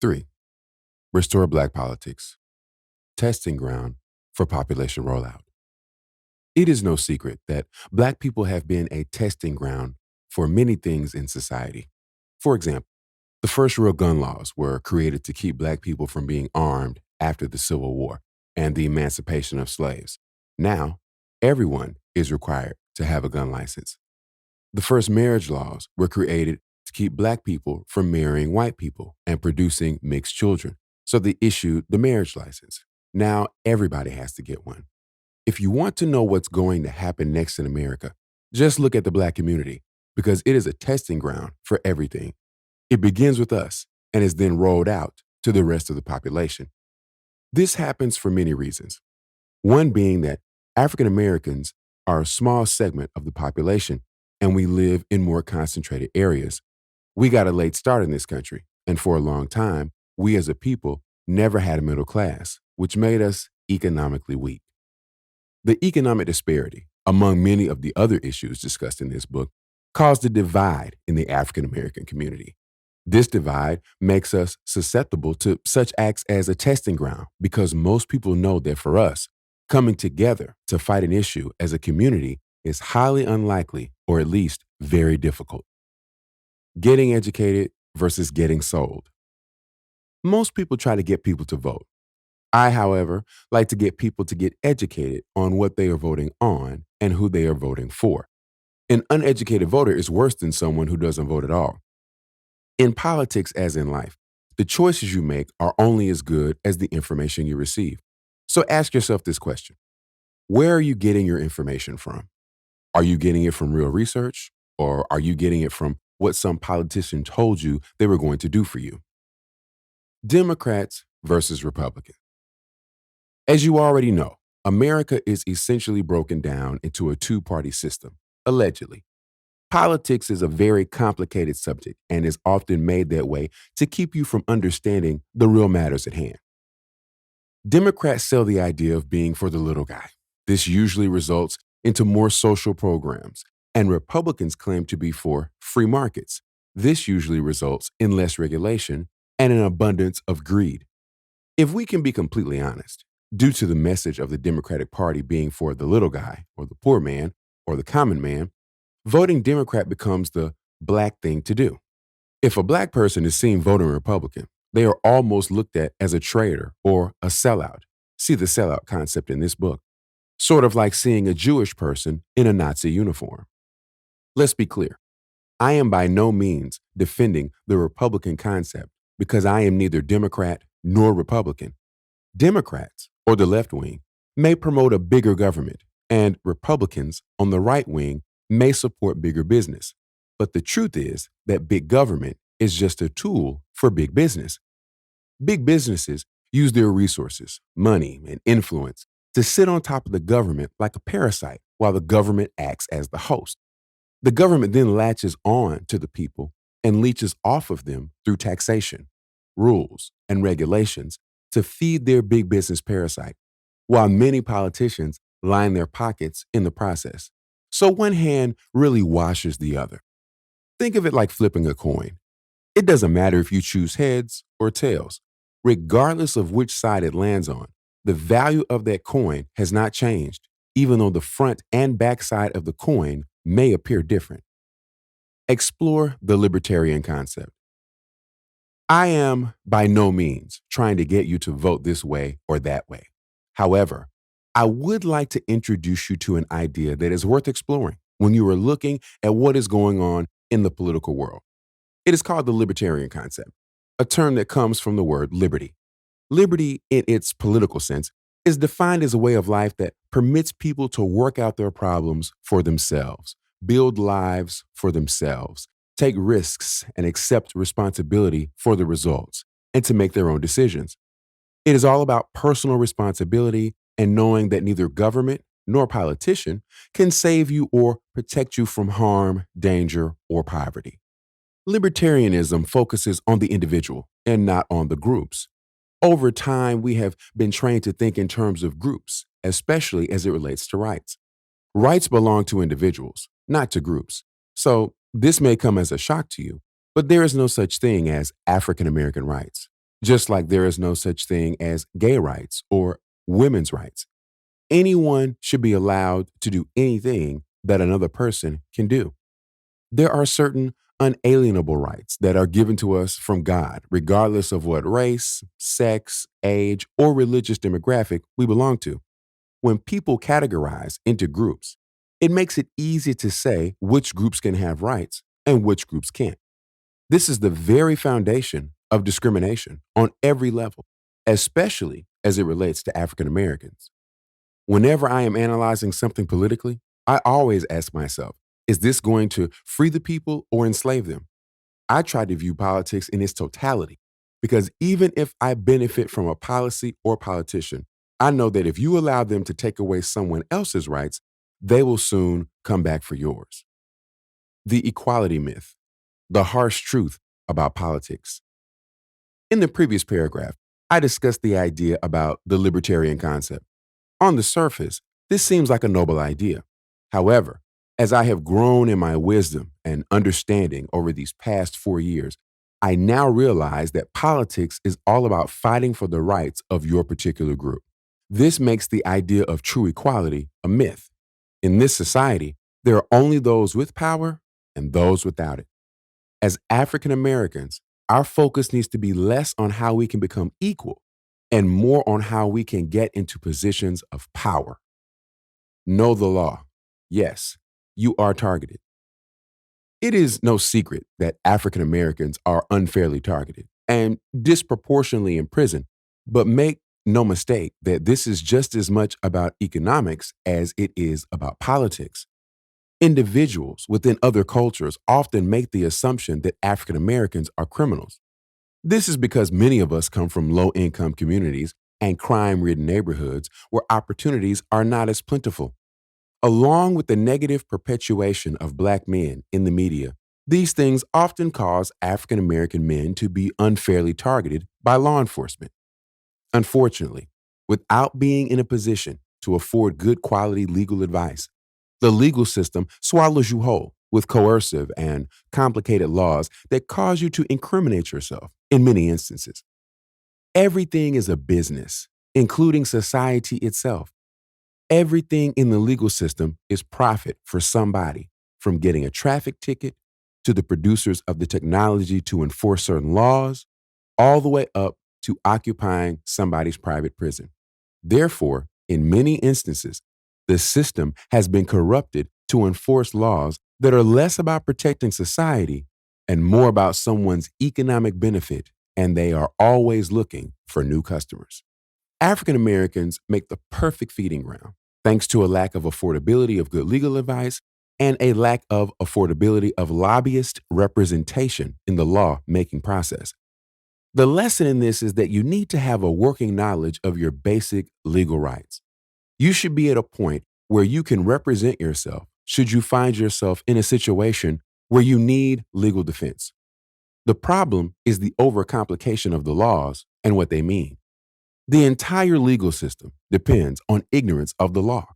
3. Restore Black politics, testing ground for population rollout. It is no secret that Black people have been a testing ground for many things in society. For example, the first real gun laws were created to keep Black people from being armed after the Civil War and the emancipation of slaves. Now, everyone is required to have a gun license. The first marriage laws were created to keep Black people from marrying white people and producing mixed children. So they issued the marriage license. Now everybody has to get one. If you want to know what's going to happen next in America, just look at the Black community because it is a testing ground for everything. It begins with us and is then rolled out to the rest of the population. This happens for many reasons. One being that African Americans are a small segment of the population and we live in more concentrated areas. We got a late start in this country, and for a long time, we as a people never had a middle class, which made us economically weak. The economic disparity, among many of the other issues discussed in this book, caused a divide in the African American community. This divide makes us susceptible to such acts as a testing ground because most people know that for us, coming together to fight an issue as a community is highly unlikely or at least very difficult. Getting educated versus getting sold. Most people try to get people to vote. I, however, like to get people to get educated on what they are voting on and who they are voting for. An uneducated voter is worse than someone who doesn't vote at all. In politics, as in life, the choices you make are only as good as the information you receive. So ask yourself this question. Where are you getting your information from? Are you getting it from real research, or are you getting it from what some politician told you they were going to do for you? Democrats versus Republicans. As you already know, America is essentially broken down into a two-party system, allegedly. Politics is a very complicated subject and is often made that way to keep you from understanding the real matters at hand. Democrats sell the idea of being for the little guy. This usually results into more social programs, and Republicans claim to be for free markets. This usually results in less regulation and an abundance of greed. If we can be completely honest, due to the message of the Democratic Party being for the little guy or the poor man or the common man, voting Democrat becomes the Black thing to do. If a Black person is seen voting Republican, they are almost looked at as a traitor or a sellout. See the sellout concept in this book. Sort of like seeing a Jewish person in a Nazi uniform. Let's be clear. I am by no means defending the Republican concept because I am neither Democrat nor Republican. Democrats, or the left wing, may promote a bigger government, and Republicans on the right wing may support bigger business. But the truth is that big government is just a tool for big business. Big businesses use their resources, money, and influence to sit on top of the government like a parasite while the government acts as the host. The government then latches on to the people and leeches off of them through taxation, rules, and regulations to feed their big business parasite, while many politicians line their pockets in the process. So one hand really washes the other. Think of it like flipping a coin. It doesn't matter if you choose heads or tails. Regardless of which side it lands on, the value of that coin has not changed, even though the front and back side of the coin may appear different. Explore the libertarian concept. I am by no means trying to get you to vote this way or that way. However, I would like to introduce you to an idea that is worth exploring when you are looking at what is going on in the political world. It is called the libertarian concept, a term that comes from the word liberty. Liberty, in its political sense, is defined as a way of life that permits people to work out their problems for themselves, build lives for themselves, take risks, and accept responsibility for the results, and to make their own decisions. It is all about personal responsibility and knowing that neither government nor politician can save you or protect you from harm, danger, or poverty. Libertarianism focuses on the individual and not on the groups. Over time, we have been trained to think in terms of groups, especially as it relates to rights. Rights belong to individuals, not to groups. So this may come as a shock to you, but there is no such thing as African American rights. just like there is no such thing as gay rights or women's rights. Anyone should be allowed to do anything that another person can do. There are certain unalienable rights that are given to us from God, regardless of what race, sex, age, or religious demographic we belong to. When people categorize into groups, it makes it easy to say which groups can have rights and which groups can't. This is the very foundation of discrimination on every level, especially as it relates to African Americans. Whenever I am analyzing something politically, I always ask myself, is this going to free the people or enslave them? I try to view politics in its totality because even if I benefit from a policy or politician, I know that if you allow them to take away someone else's rights, they will soon come back for yours. The equality myth, the harsh truth about politics. In the previous paragraph, I discussed the idea about the libertarian concept. On the surface, this seems like a noble idea. However, as I have grown in my wisdom and understanding over these past 4 years, I now realize that politics is all about fighting for the rights of your particular group. This makes the idea of true equality a myth. In this society, there are only those with power and those without it. As African Americans, our focus needs to be less on how we can become equal and more on how we can get into positions of power. Know the law. Yes, you are targeted. It is no secret that African Americans are unfairly targeted and disproportionately imprisoned, but make no mistake that this is just as much about economics as it is about politics. Individuals within other cultures often make the assumption that African Americans are criminals. This is because many of us come from low income communities and crime ridden neighborhoods where opportunities are not as plentiful. Along with the negative perpetuation of Black men in the media, these things often cause African American men to be unfairly targeted by law enforcement. Unfortunately, without being in a position to afford good quality legal advice, the legal system swallows you whole with coercive and complicated laws that cause you to incriminate yourself in many instances. Everything is a business, including society itself. Everything in the legal system is profit for somebody, from getting a traffic ticket to the producers of the technology to enforce certain laws, all the way up to occupying somebody's private prison. Therefore, in many instances, the system has been corrupted to enforce laws that are less about protecting society and more about someone's economic benefit, and they are always looking for new customers. African Americans make the perfect feeding ground, thanks to a lack of affordability of good legal advice and a lack of affordability of lobbyist representation in the law making process. The lesson in this is that you need to have a working knowledge of your basic legal rights. You should be at a point where you can represent yourself should you find yourself in a situation where you need legal defense. The problem is the overcomplication of the laws and what they mean. The entire legal system depends on ignorance of the law.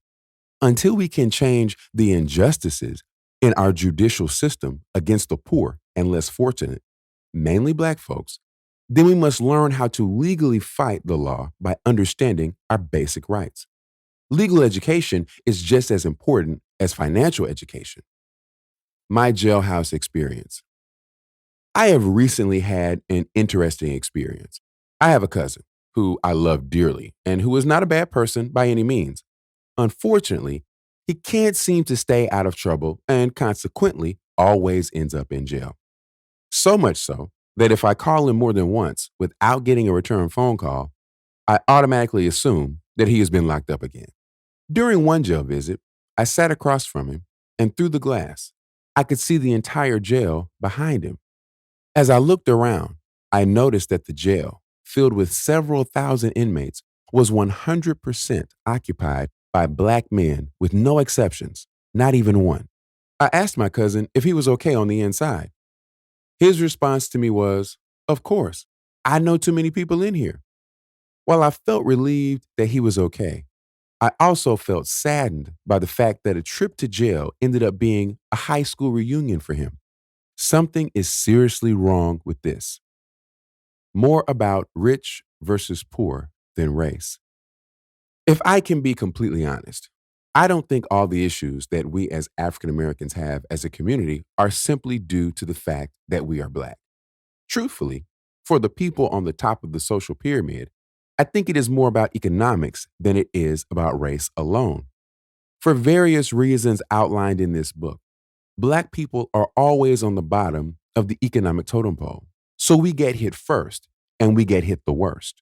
Until we can change the injustices in our judicial system against the poor and less fortunate, mainly Black folks, then we must learn how to legally fight the law by understanding our basic rights. Legal education is just as important as financial education. My jailhouse experience. I have recently had an interesting experience. I have a cousin who I love dearly and who is not a bad person by any means. Unfortunately, he can't seem to stay out of trouble and consequently always ends up in jail. So much so that if I call him more than once without getting a return phone call, I automatically assume that he has been locked up again. During one jail visit, I sat across from him, and through the glass, I could see the entire jail behind him. As I looked around, I noticed that the jail, filled with several thousand inmates, was 100% occupied by Black men with no exceptions, not even one. I asked my cousin if he was okay on the inside. His response to me was, "Of course, I know too many people in here." While I felt relieved that he was okay, I also felt saddened by the fact that a trip to jail ended up being a high school reunion for him. Something is seriously wrong with this. more about rich versus poor than race. If I can be completely honest, I don't think all the issues that we as African Americans have as a community are simply due to the fact that we are Black. Truthfully, for the people on the top of the social pyramid, I think it is more about economics than it is about race alone. For various reasons outlined in this book, Black people are always on the bottom of the economic totem pole. So we get hit first and we get hit the worst.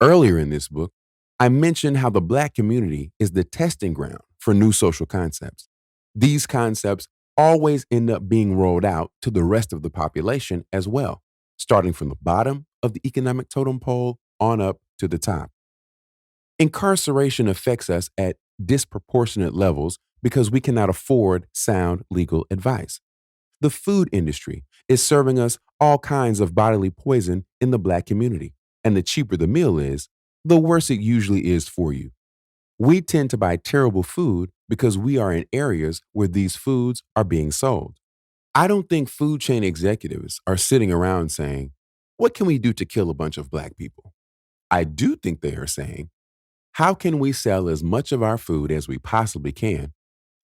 Earlier in this book, I mentioned how the Black community is the testing ground for new social concepts. These concepts always end up being rolled out to the rest of the population as well, starting from the bottom of the economic totem pole on up to the top. Incarceration affects us at disproportionate levels because we cannot afford sound legal advice. The food industry is serving us all kinds of bodily poison in the Black community, and the cheaper the meal is, the worse it usually is for you. We tend to buy terrible food because we are in areas where these foods are being sold. I don't think food chain executives are sitting around saying, "What can we do to kill a bunch of Black people?" I do think they are saying, "How can we sell as much of our food as we possibly can,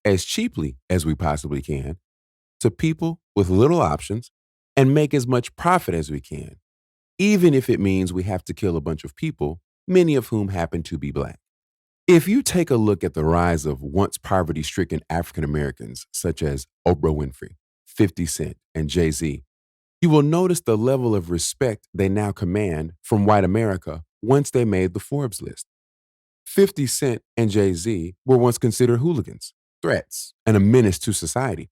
as cheaply as we possibly can, to people with little options and make as much profit as we can, even if it means we have to kill a bunch of people, many of whom happen to be Black." If you take a look at the rise of once poverty stricken African Americans, such as Oprah Winfrey, 50 Cent, and Jay-Z, you will notice the level of respect they now command from white America once they made the Forbes list. 50 Cent and Jay-Z were once considered hooligans, threats, and a menace to society.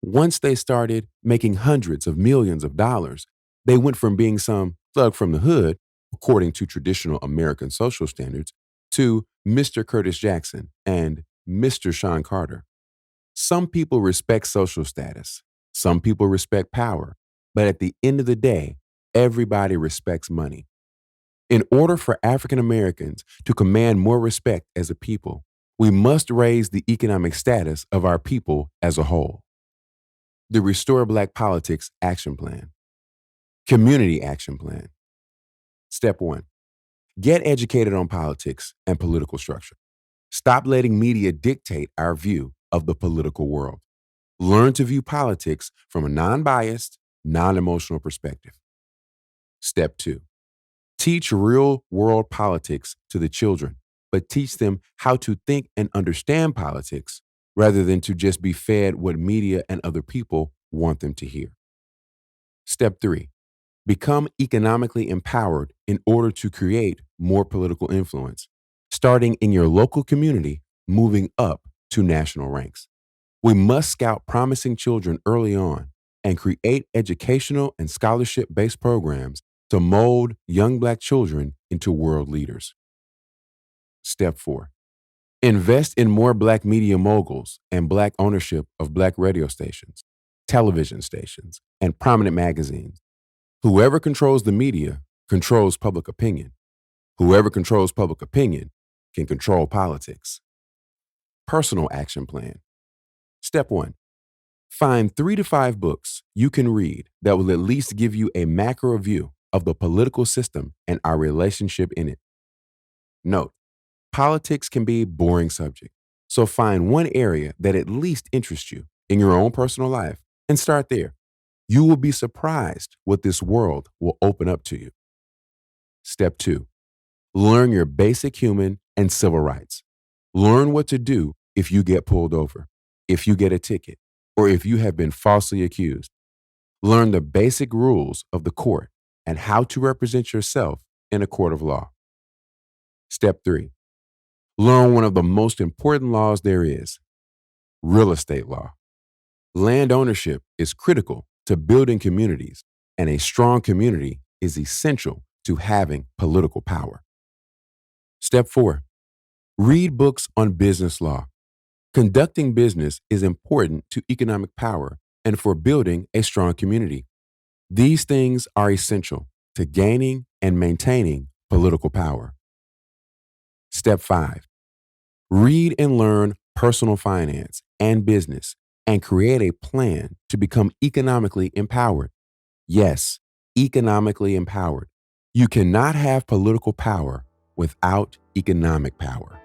Once they started making hundreds of millions of dollars, they went from being some thug from the hood, according to traditional American social standards, to Mr. Curtis Jackson and Mr. Sean Carter. Some people respect social status, some people respect power, but at the end of the day, everybody respects money. In order for African Americans to command more respect as a people, we must raise the economic status of our people as a whole. The Restore Black Politics Action Plan. Community Action Plan. Step 1. Get educated on politics and political structure. Stop letting media dictate our view of the political world. Learn to view politics from a non-biased, non-emotional perspective. Step 2. Teach real-world politics to the children, but teach them how to think and understand politics rather than to just be fed what media and other people want them to hear. Step 3. Become economically empowered in order to create more political influence, starting in your local community, moving up to national ranks. We must scout promising children early on and create educational and scholarship-based programs to mold young Black children into world leaders. Step 4. Invest in more Black media moguls and Black ownership of Black radio stations, television stations, and prominent magazines. Whoever controls the media controls public opinion. Whoever controls public opinion can control politics. Personal action plan. Step 1. Find 3 to 5 books you can read that will at least give you a macro view of the political system and our relationship in it. Note, politics can be a boring subject, so find one area that at least interests you in your own personal life and start there. You will be surprised what this world will open up to you. Step 2. Learn your basic human and civil rights. Learn what to do if you get pulled over, if you get a ticket, or if you have been falsely accused. Learn the basic rules of the court and how to represent yourself in a court of law. Step 3. Learn one of the most important laws there is, real estate law. Land ownership is critical to building communities, and a strong community is essential to having political power. Step 4. Read books on business law. Conducting business is important to economic power and for building a strong community. These things are essential to gaining and maintaining political power. Step 5. Read and learn personal finance and business and create a plan to become economically empowered. Yes, economically empowered You cannot have political power without economic power.